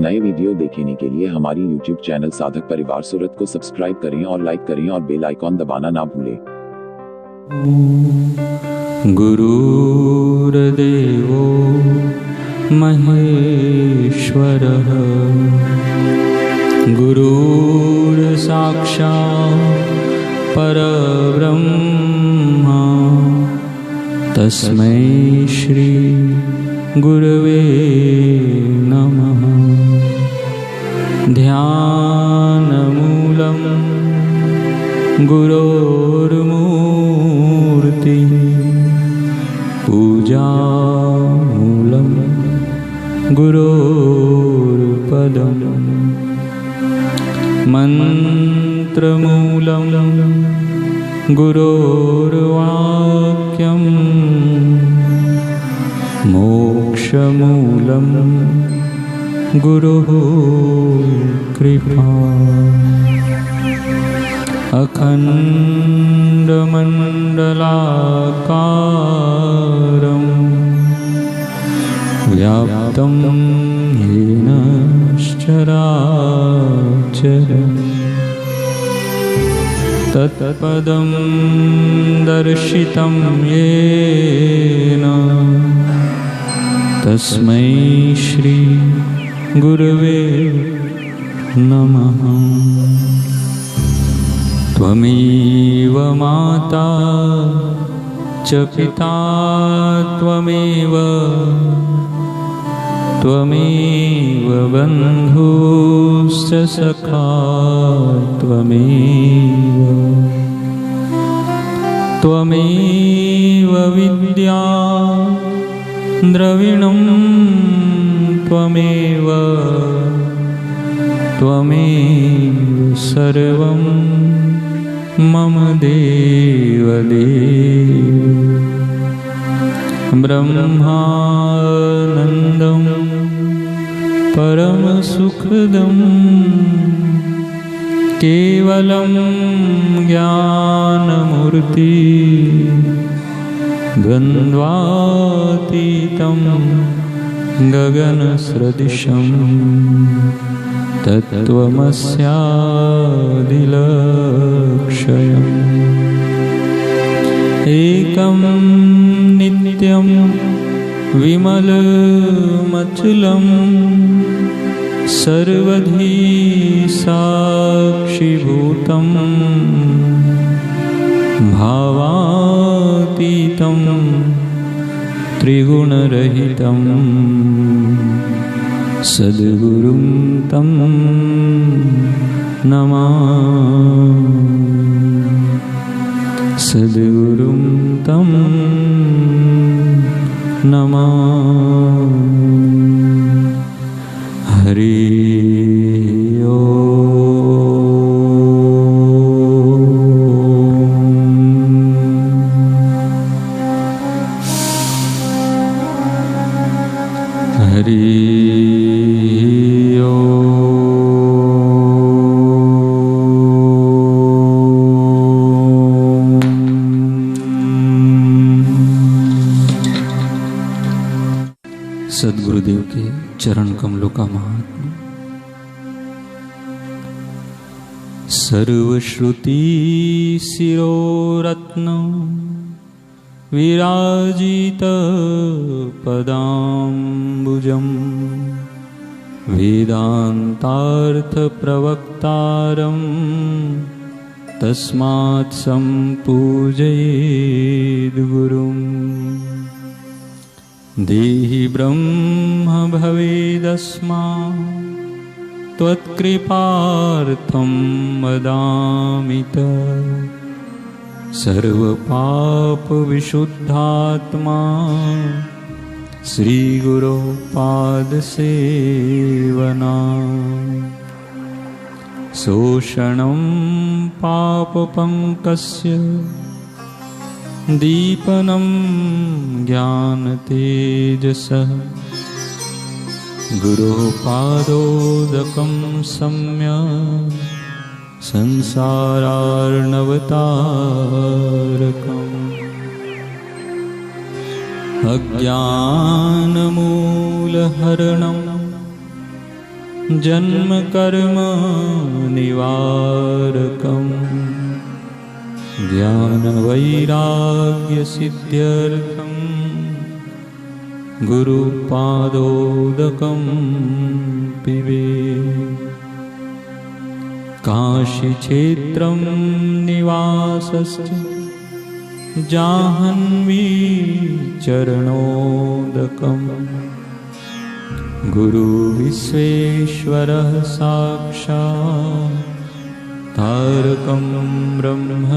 नए वीडियो देखने के लिए हमारी YouTube चैनल साधक परिवार सूरत को सब्सक्राइब करें और लाइक करें और बेल आइकॉन दबाना ना भूलें। गुरुर्देवो महेश्वरः गुरुर्साक्षात् परब्रह्म तस्मै श्री गुरवे नमः। ध्यानमूलं गुरोर्मूर्तिः पूजामूलं गुरोर्पदम् मन्त्रमूलं गुरोर्वाक्यं मोक्षमूलं गुरुः कृपा। अखण्डमण्डलाकारं व्याप्तं येन चराचरम् तत्पदं दर्शितं येन तस्मै श्री गुरवे नमः। त्वमेव माता च पिता त्वमेव बन्धुश्च सखा त्वमेव विद्या द्रविणं त्वमेव सर्वं मम देवदेव। ब्रह्मानन्दं परमसुखदं केवलं ज्ञानमूर्ति द्वन्द्वातीतं गगनसदृशं तत्त्वमस्यादिलक्ष्यम्। एकं नित्यं विमलमचलं सर्वधी साक्षिभूतं भावातीतं त्रिगुणरहितं सद्गुरुं तं नमामि। सद्गुरुं तं नमामि। हरि सद्गुरुदेव के चरण कमलों का महात्मा। सर्वश्रुति शिरोरत्न विराजित पदाम्बुजं वेदान्तार्थ प्रवक्तारं तस्मात् सम्पूजयेद् गुरुम्। देहि ब्रह्म भवेदस्मात् त्वत्कृपार्थं वदामि तत्। सर्वपापविशुद्धात्मा श्रीगुरो पादसेवना। शोषणं पापपङ्कस्य दीपनं ज्ञानतेजसः। गुरोः पादोदकं सम्यक् संसारार्णवतारकम्। अज्ञानमूलहरणं जन्म कर्म निवारकम् ज्ञान वैराग्य सिद्ध्यर्थम् गुरुपादोदकं पिबेत्। काशी क्षेत्रं निवासश्च जाह्नवी चरणोदकम् गुरु विश्वेश्वरः साक्षात् तारकं ब्रह्मनिश्चयम्।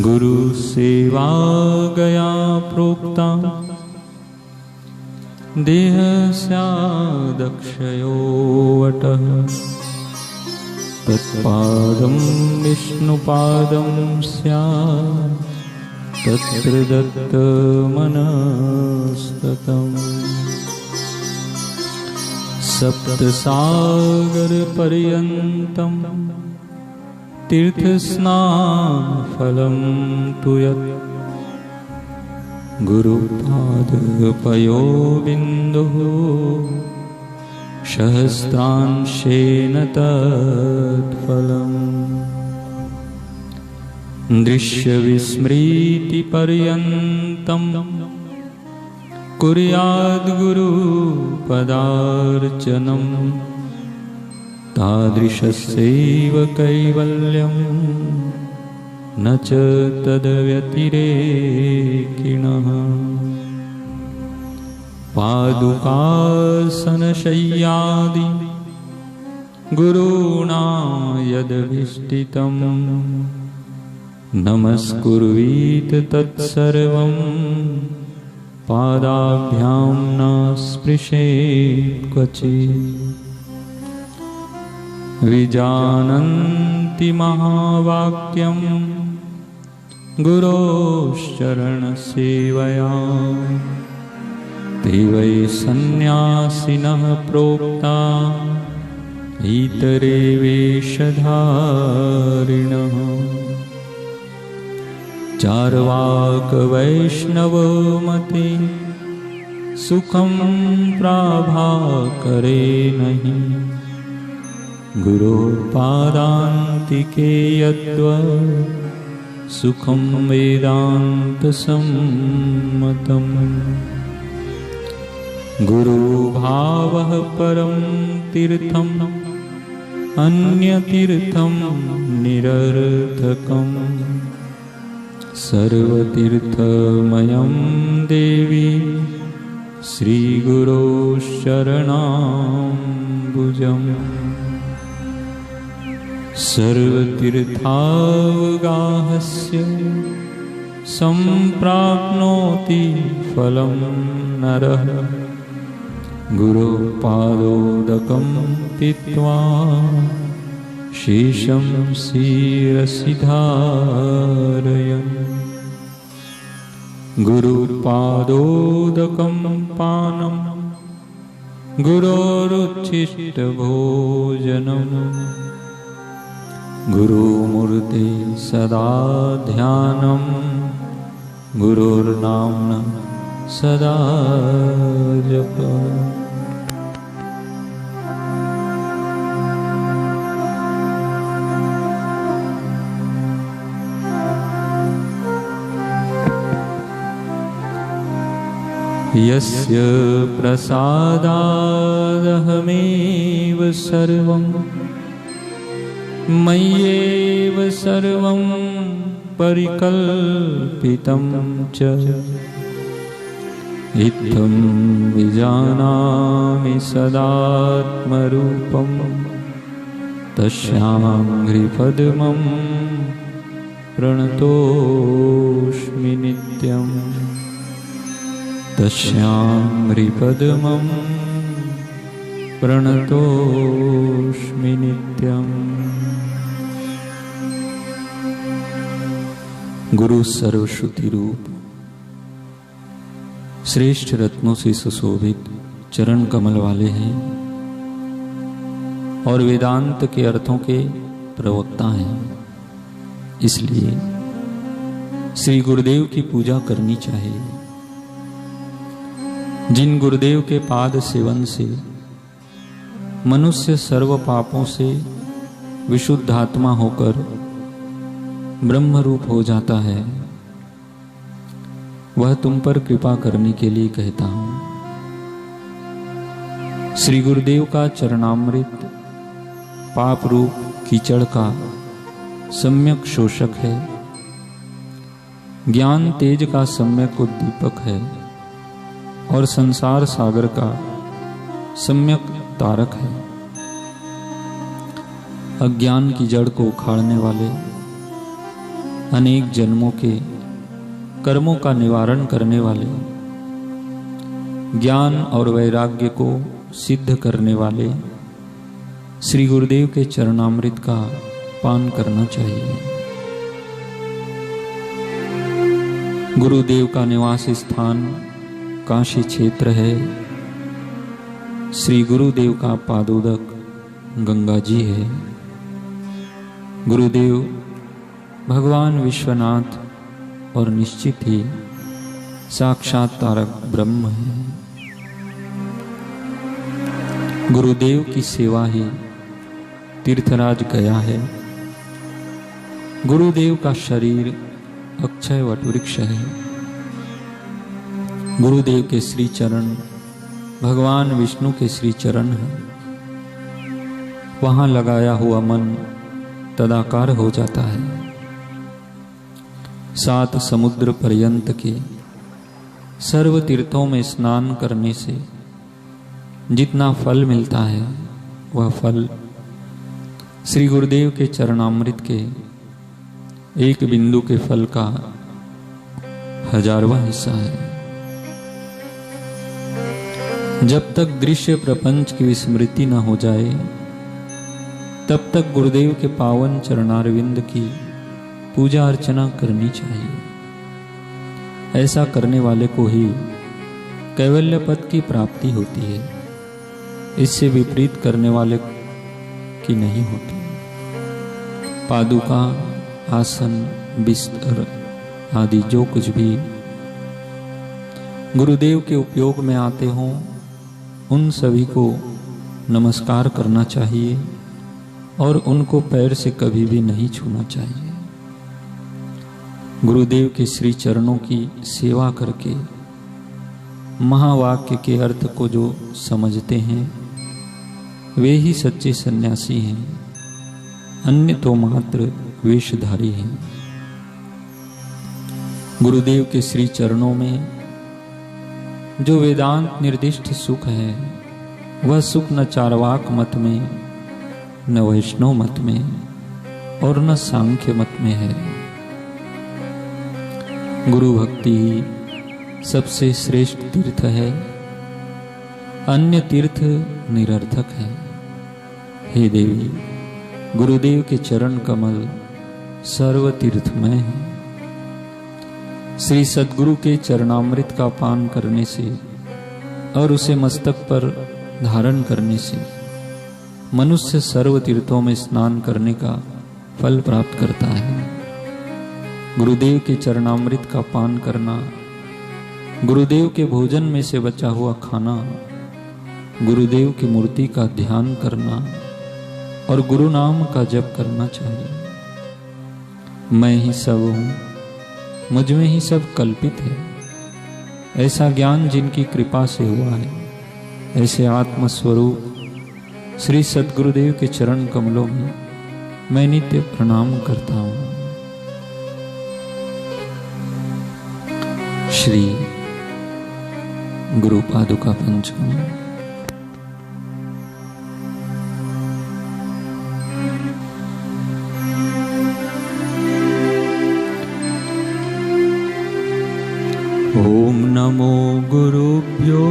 गुरु सेवा गया प्रोक्ता देह स्यादक्षयो वटः। तत्पादं विष्णुपादं स्यात् तत्र दत्तमनस्ततम्। सप्तसागरपर्यन्तं तीर्थस्नानफलं तु यत् गुरुपादपयोबिन्दुः सहस्रांशेन तत्फलम्। दृश्यविस्मृतिपर्यन्तं कुर्याद् गुरुपदार्चनं तादृशस्यैव कैवल्यं न च तद्व्यतिरेकिणः। पादुकासनशय्यादि गुरुणा यदभिष्टितं नमस्कुर्वीत तत्सर्वं पादाभ्यां न स्पृशेत् क्वचित्। विजानन्ति महावाक्यं गुरोश्चरणसेवया ते वै सन्न्यासिनः प्रोक्ता इतरे वेषधारिणः। चार्वाकवैष्णवमते सुखं प्राभाकरे नहि गुरोपादान्तिके यद्वत् सुखं वेदान्तसम्मतम्। गुरुभावः परं तीर्थम् अन्यतीर्थं निरर्थकम्। सर्वतीर्थमयं देवी श्रीगुरोश्चरणाम्बुजम्। सर्वतीर्थावगाहस्य सम्प्राप्नोति फलं नरः गुरुपादोदकं पीत्वा शेषं शिरसि धारयन्। गुरुपादोदकं पानं गुरोरुच्छिष्टभोजनम् गुरुमूर्ते सदा ध्यानं गुरुर्नाम्ना सदा जपः। यस्य प्रसादादहमेव सर्वं मय्येव सर्वं परिकल्पितं च इत्थं विजानामि सदात्मरूपं तस्याङ्घ्रिपद्मं प्रणतोऽस्मि नित्यम्। तस्याङ्घ्रिपद्मं प्रणतोऽस्मि नित्यम्। गुरु सर्वश्रुति रूप श्रेष्ठ रत्नों से सुशोभित चरण कमल वाले हैं और वेदांत के अर्थों के प्रवक्ता हैं। इसलिए श्री गुरुदेव की पूजा करनी चाहिए। जिन गुरुदेव के पाद सेवन से मनुष्य सर्व पापों से विशुद्ध आत्मा होकर ब्रह्म रूप हो जाता है, वह तुम पर कृपा करने के लिए कहता हूं। श्री गुरुदेव का चरणामृत पाप रूप कीचड़ का सम्यक शोषक है, ज्ञान तेज का सम्यक उद्दीपक है और संसार सागर का सम्यक तारक है। अज्ञान की जड़ को उखाड़ने वाले, अनेक जन्मों के कर्मों का निवारण करने वाले, ज्ञान और वैराग्य को सिद्ध करने वाले श्री गुरुदेव के चरणामृत का पान करना चाहिए। गुरुदेव का निवास स्थान काशी क्षेत्र है। श्री गुरुदेव का पादोदक गंगा जी है। गुरुदेव भगवान विश्वनाथ और निश्चित ही साक्षात तारक ब्रह्म है। गुरुदेव की सेवा ही तीर्थराज गया है। गुरुदेव का शरीर अक्षय वटवृक्ष है। गुरुदेव के श्री चरण भगवान विष्णु के श्री चरण है। वहां लगाया हुआ मन तदाकार हो जाता है। 7 समुद्र पर्यंत के सर्व तीर्थों में स्नान करने से जितना फल मिलता है, वह फल श्री गुरुदेव के चरणामृत के एक बिंदु के फल का 1000वां हिस्सा है। जब तक दृश्य प्रपंच की विस्मृति न हो जाए, तब तक गुरुदेव के पावन चरणारविंद की पूजा अर्चना करनी चाहिए। ऐसा करने वाले को ही कैवल्य पद की प्राप्ति होती है। इससे विपरीत करने वाले की नहीं होती। पादुका, आसन, बिस्तर आदि जो कुछ भी गुरुदेव के उपयोग में आते हों, उन सभी को नमस्कार करना चाहिए और उनको पैर से कभी भी नहीं छूना चाहिए। गुरुदेव के श्री चरणों की सेवा करके महावाक्य के अर्थ को जो समझते हैं, वे ही सच्चे सन्यासी हैं। अन्य तो मात्र वेशधारी हैं। गुरुदेव के श्री चरणों में जो वेदांत निर्दिष्ट सुख है, वह सुख न चार्वाक मत में, न वैष्णव मत में और न सांख्य मत में है। गुरु भक्ति ही सबसे श्रेष्ठ तीर्थ है। अन्य तीर्थ निरर्थक है। हे देवी, गुरुदेव के चरण कमल सर्व तीर्थमय है। श्री सद्गुरु के चरणामृत का पान करने से और उसे मस्तक पर धारण करने से मनुष्य सर्व तीर्थों में स्नान करने का फल प्राप्त करता है। गुरुदेव के चरणामृत का पान करना, गुरुदेव के भोजन में से बचा हुआ खाना, गुरुदेव की मूर्ति का ध्यान करना और गुरु नाम का जप करना चाहिए। मैं ही सब हूँ, मुझ में ही सब कल्पित है, ऐसा ज्ञान जिनकी कृपा से हुआ है, ऐसे आत्मस्वरूप श्री सद्गुरुदेव के चरण कमलों में मैं नित्य प्रणाम करता हूँ। श्री गुरु पादुका पंचकम। ओम नमो गुरुभ्यो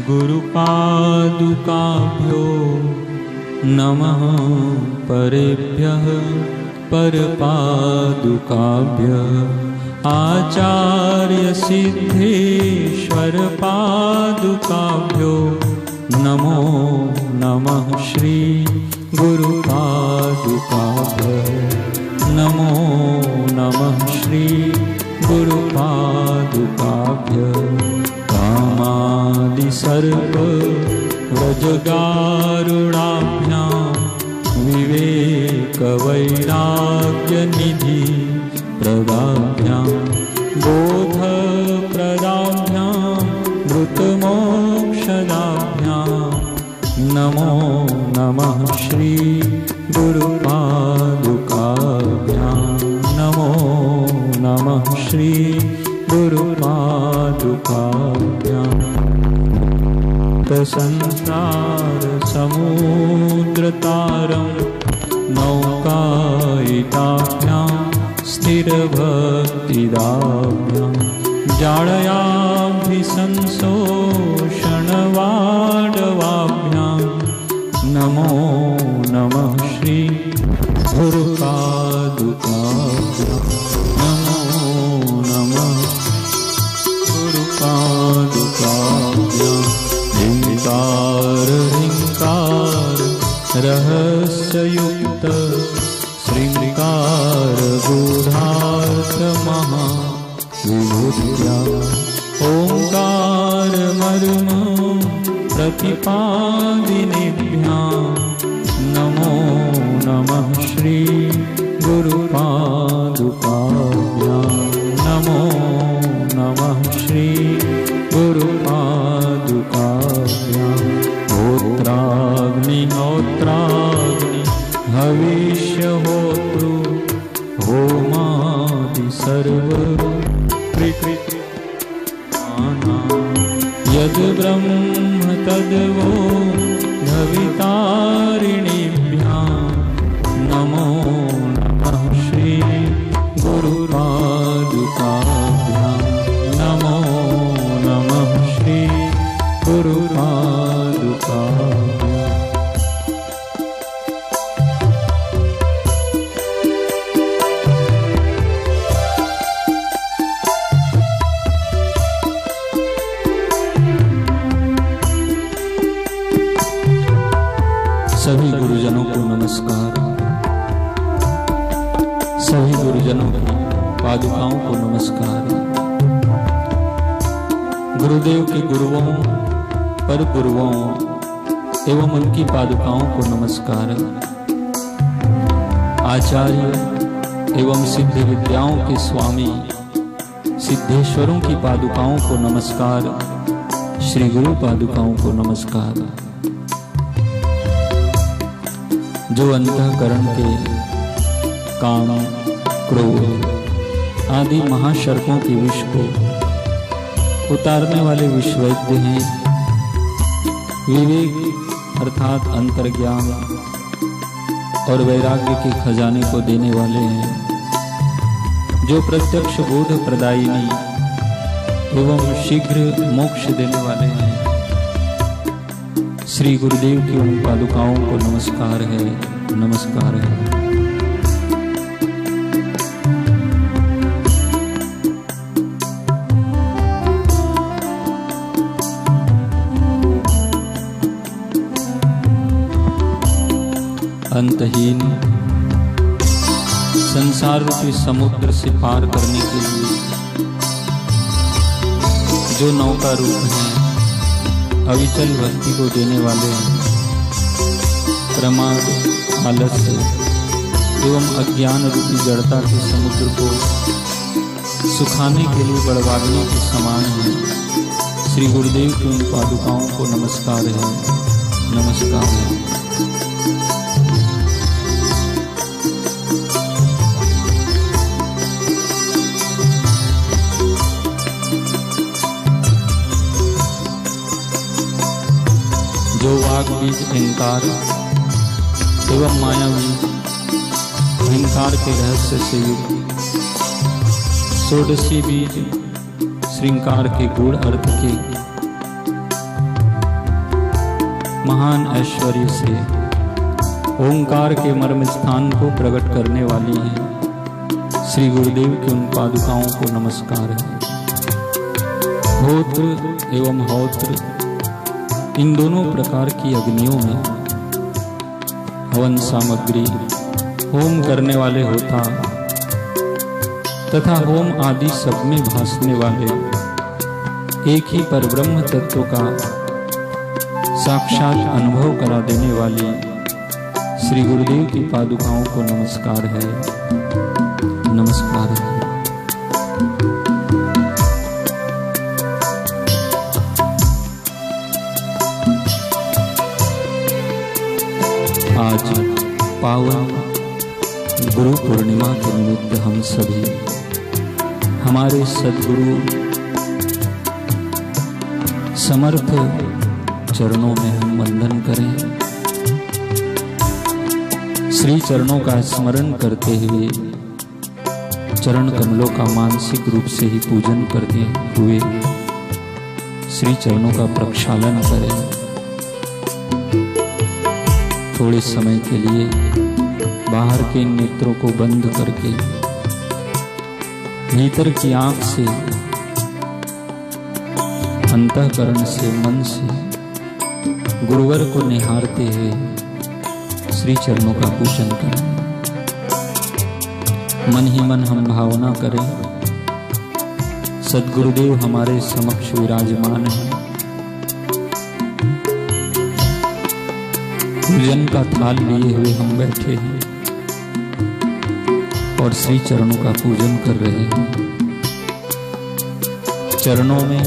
गुरुपादुकाभ्यो नमः। परेभ्यः परपादुकाभ्यः आचार्य सिद्धेश्वर पादुकाभ्यो नमो नमः। श्री गुरुपादुकाभ्यो नमो नमः। श्री गुरुपादुकाभ्यो सर्प व्रजगारुणाभ्यां विवेकवैराग्यनिधि प्रदाभ्यां बोधप्रदाभ्यां मृतमोक्षदाभ्यां नमो नमः श्री गुरुपादुकाभ्यां नमो नमः श्री गुरुपादुकाभ्यां संसार समुद्रतारं नौकायिताभ्यां स्थिरभक्तिदाभ्यां जाडयाभिसंशोषणवाडवाभ्यां नमो नमः श्री गुरुपादुकाभ्यां नमो नमः गुरुपादुकाभ्यां हिंकार हिंकार रहस्ययुक्त श्रृंगार गूढ़ार्थ महाविभूत्या ओंकार मर्म प्रतिपादिनेभ्यां नमो नमः श्री गुरुपादुकाभ्यां नमो नमः श्री गुरुपादुकाभ्यां होत्राग्निहोत्राग्नि हविष्यहोत्रु होमादि सर्व यद् ब्रह्म तद्वो भवितारिणीभ्यां नमो नमः श्री गुरुपादुकाभ्यां नमो नमः श्री गुरुपादुकाभ्यां सभी गुरुजनों को नमस्कार। सभी गुरुजनों की पादुकाओं को नमस्कार। गुरुदेव के गुरुओं, पर गुरुओं एवं उनकी पादुकाओं को नमस्कार। आचार्य एवं सिद्ध विद्याओं के स्वामी सिद्धेश्वरों की पादुकाओं को नमस्कार। श्री गुरु पादुकाओं को नमस्कार। जो अंतःकरण के काम, क्रोध आदि महाशर्कों के विष को उतारने वाले विश्ववैद्य हैं, विवेक अर्थात अंतर्ज्ञान और वैराग्य के खजाने को देने वाले हैं, जो प्रत्यक्ष बोध प्रदायिनी एवं शीघ्र मोक्ष देने वाले हैं। श्री गुरुदेव की उन पादुकाओं को नमस्कार है, नमस्कार है। अंतहीन संसार रूपी समुद्र से पार करने के लिए जो नौका रूप है, अविचल भक्ति को देने वाले हैं, प्रमाद, आलस्य एवं अज्ञान रूपी जड़ता के समुद्र को सुखाने के लिए बड़वाग्नि के समान है। श्री गुरुदेव की उन पादुकाओं को नमस्कार है, नमस्कार है। जो वाग बीज अहंकार एवं मायावी अहंकार के रहस्य से युक्त, षोडशी बीज श्रृंगार के गूढ़ अर्थ के महान ऐश्वर्य से ओंकार के मर्म स्थान को प्रकट करने वाली हैं। श्री गुरुदेव की उन पादुकाओं को नमस्कार है। होत्र एवं हौत्र इन दोनों प्रकार की अग्नियों में हवन सामग्री, होम करने वाले होता तथा होम आदि सब में भासने वाले एक ही परब्रह्म तत्व का साक्षात अनुभव करा देने वाली श्री गुरुदेव की पादुकाओं को नमस्कार है, नमस्कार है। आज पावन गुरु पूर्णिमा के निमित्त हम सभी हमारे सद्गुरु समर्थ चरणों में हम वंदन करें। श्री चरणों का स्मरण करते हुए चरण कमलों का मानसिक रूप से ही पूजन करते हुए श्री चरणों का प्रक्षालन करें। थोड़े समय के लिए बाहर के नेत्रों को बंद करके भीतर की आंख से, अंतःकरण से, मन से गुरुवर को निहारते हुए श्री चरणों का पूजन करें। मन ही मन हम भावना करें, सद्गुरुदेव हमारे समक्ष विराजमान हैं। पूजन का थाल लिए हुए हम बैठे हैं और श्री चरणों का पूजन कर रहे हैं। चरणों में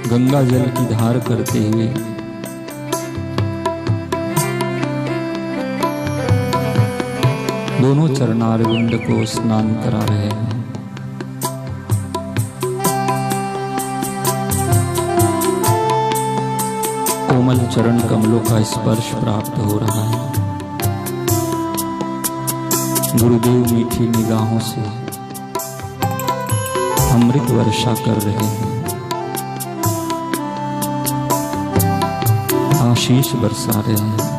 गंगा जल की धार करते हुए दोनों चरणारविंद को स्नान करा रहे हैं। कोमल चरण कमलों का स्पर्श प्राप्त हो रहा है। गुरुदेव मीठी निगाहों से अमृत वर्षा कर रहे हैं, आशीष बरसा रहे हैं।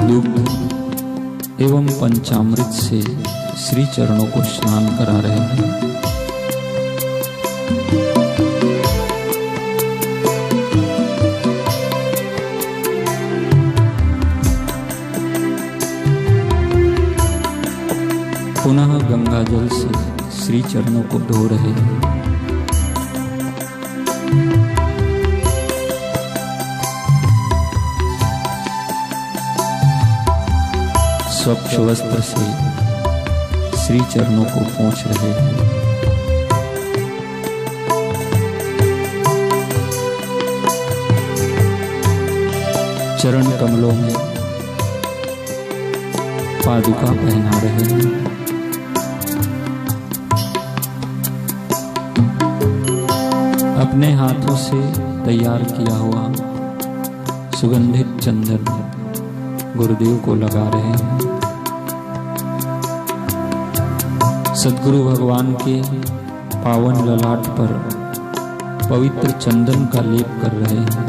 दुग्ध एवं पंचामृत से श्री चरणों को स्नान करा रहे हैं। पुनः गंगा जल से श्री चरणों को धो रहे हैं। स्वच्छ वस्त्र से श्री चरणों को पोंछ रहे हैं। चरण कमलों में पादुका पहना रहे हैं। अपने हाथों से तैयार किया हुआ सुगंधित चंदन गुरुदेव को लगा रहे हैं। सद्गुरु भगवान के पावन ललाट पर पवित्र चंदन का लेप कर रहे हैं।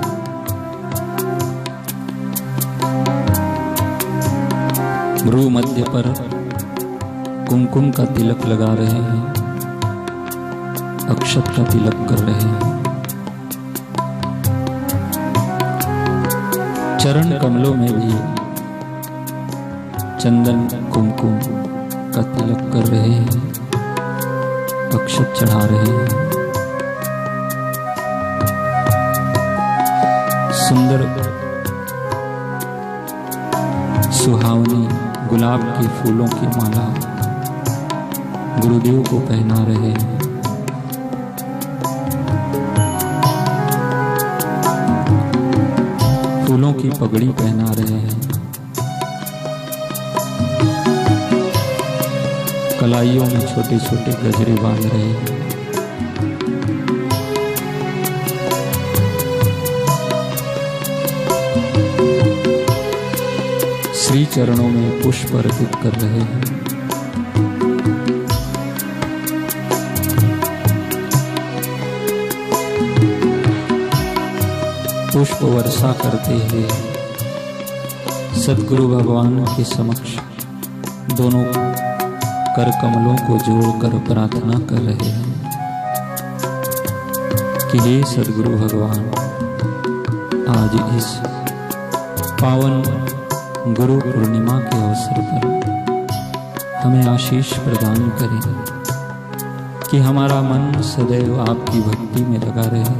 भ्रू मध्य पर कुमकुम का तिलक लगा रहे हैं, अक्षत का तिलक कर रहे हैं। चरण कमलों में भी चंदन कुमकुम का तिलक कर रहे हैं, अक्षत चढ़ा रहे हैं। सुंदर सुहावनी गुलाब के फूलों की माला गुरुदेव को पहना रहे हैं। फूलों की पगड़ी पहना रहे हैं। कलाइयों में छोटे छोटे गजरे बांध रहे हैं। श्री चरणों में पुष्प अर्पित कर रहे हैं। पुष्प वर्षा करते हुए सद्गुरु भगवान के समक्ष दोनों कर कमलों को जोड़कर प्रार्थना कर रहे हैं कि हे सद्गुरु भगवान, आज इस पावन गुरु पूर्णिमा के अवसर पर हमें आशीष प्रदान करें कि हमारा मन सदैव आपकी भक्ति में लगा रहे।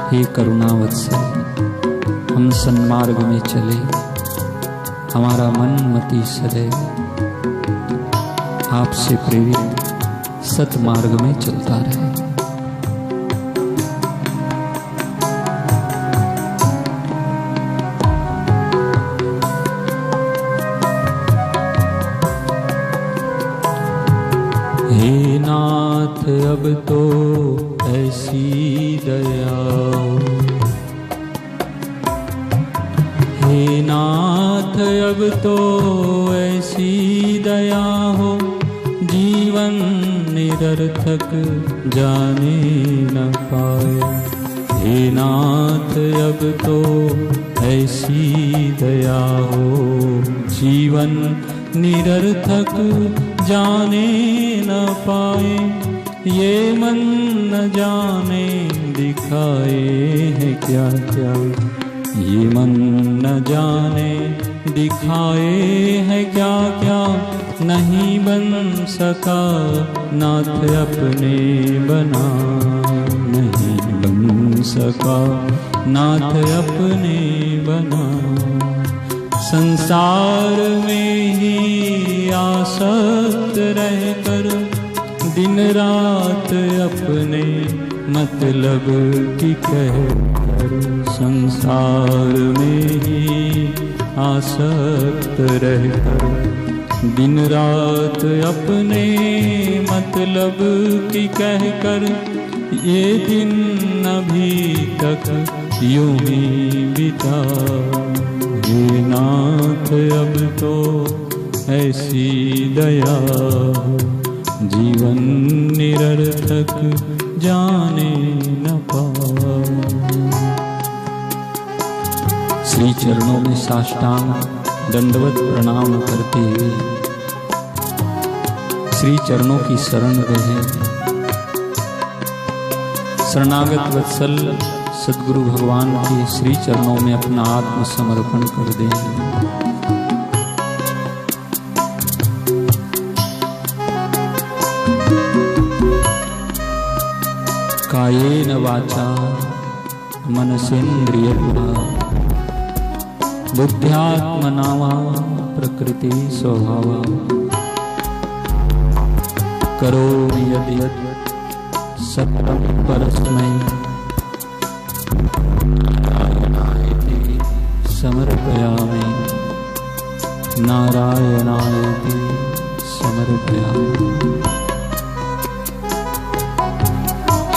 हे करुणावत्सल, हम सन्मार्ग में चले, हमारा मन मति सदैव आपसे प्रेरित सतमार्ग में चलता रहे। हे नाथ अब तो ऐसी दया, हे नाथ अब तो ऐसी दया हो, जीवन निरर्थक जाने न पाए। हे नाथ अब तो ऐसी दया हो, जीवन निरर्थक जाने न पाए। ये मन न जाने दिखाए है क्या क्या, ये मन न जाने दिखाए है क्या क्या। नहीं बन सका नाथ अपने बना, नहीं बन सका नाथ अपने बना। संसार में ही आसक्त रहकर दिन रात अपने मतलब की कहकर, संसार में ही आसक्त रहकर दिन रात अपने मतलब की कहकर, ये दिन अभी तक यूं ही बिता। हे नाथ अब तो ऐसी दया, जीवन निरर्थक जाने न पाए। श्री चरणों में साष्टांग दंडवत प्रणाम करते हुए श्री चरणों की शरण रहे। शरणागत वत्सल सद्गुरु भगवान के श्री चरणों में अपना आत्मसमर्पण कर दें। कायेन वाचा मनसेन्द्रियर्वा बुद्ध्यात्मना वा प्रकृति स्वभावा, करोमि यद् यद् सकलं परस्मै नारायणायेति समर्पयामि, नारायणायेति समर्पयामि।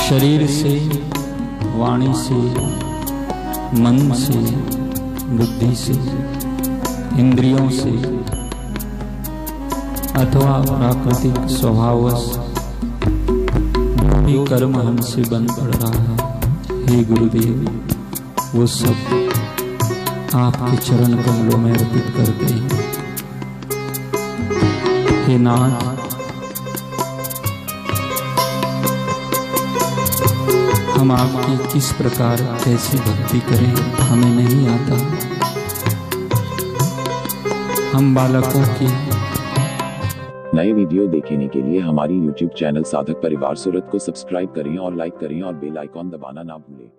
शरीर से, वाणी से, मन से, बुद्धि से, इंद्रियों से अथवा प्राकृतिक स्वभाववश जो कर्म हमसे बन पड़ रहा है, हे गुरुदेव, वो सब आपके चरण कमलों में अर्पित करते हैं। हे नाथ, हम आपकी किस प्रकार कैसी भक्ति करें हमें नहीं आता। हम बालकों की नए वीडियो देखने के लिए हमारी YouTube चैनल साधक परिवार सूरत को सब्सक्राइब करें और लाइक करें और बेल आइकॉन दबाना ना भूलें।